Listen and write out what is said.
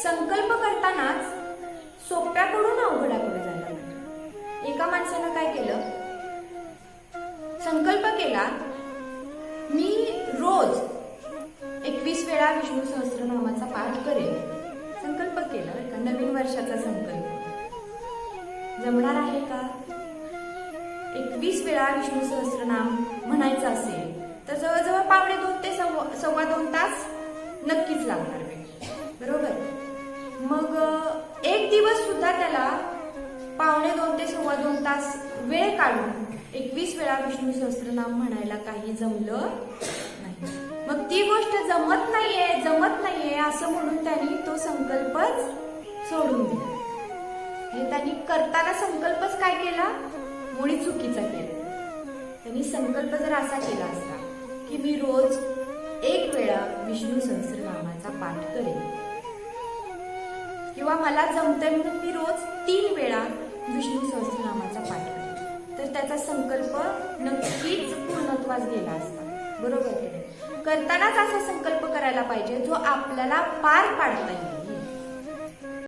संकल्प करतानाच सोप्याकडून अवघडाकडे जायला लागलं. एका माणसानं काय केलं, संकल्प केला, मी रोज 21 वेळा विष्णू सहस्त्रनामाचा पाठ करेन. संकल्प केला का, नवीन वर्षाचा संकल्प. जमणार आहे का? 21 वेळा विष्णू सहस्त्रनाम म्हणायचं असेल तर जवळजवळ 1.5 ते 2.25 तास नक्कीच लागणार वेळ, बरोबर. मग एक दिवस सुद्धा त्याला 1.5 ते 2.25 तास वेळ काढून 21 वेळा विष्णू सहस्त्रनाम म्हणायला काही जमलं नाही. मग ती गोष्ट जमत नाहीये असं म्हणून त्यांनी तो संकल्पच सोडून दिला. हे त्यांनी करताना संकल्पच काय केला, मुळी चुकीचा केला. त्यांनी संकल्प जर असा केला असता की मी रोज 1 वेळा विष्णू सहस्त्रनामाचा पाठ करेन, किंवा मला जमतंय म्हणून मी रोज 3 वेळा विष्णू सहस्त्रनामाचा पाठ करेन, तर त्याचा संकल्प नक्कीच पूर्णत्वास गेला असता, बरोबर. करतानाच असा संकल्प करायला पाहिजे जो आपल्याला पार पाडता येईल.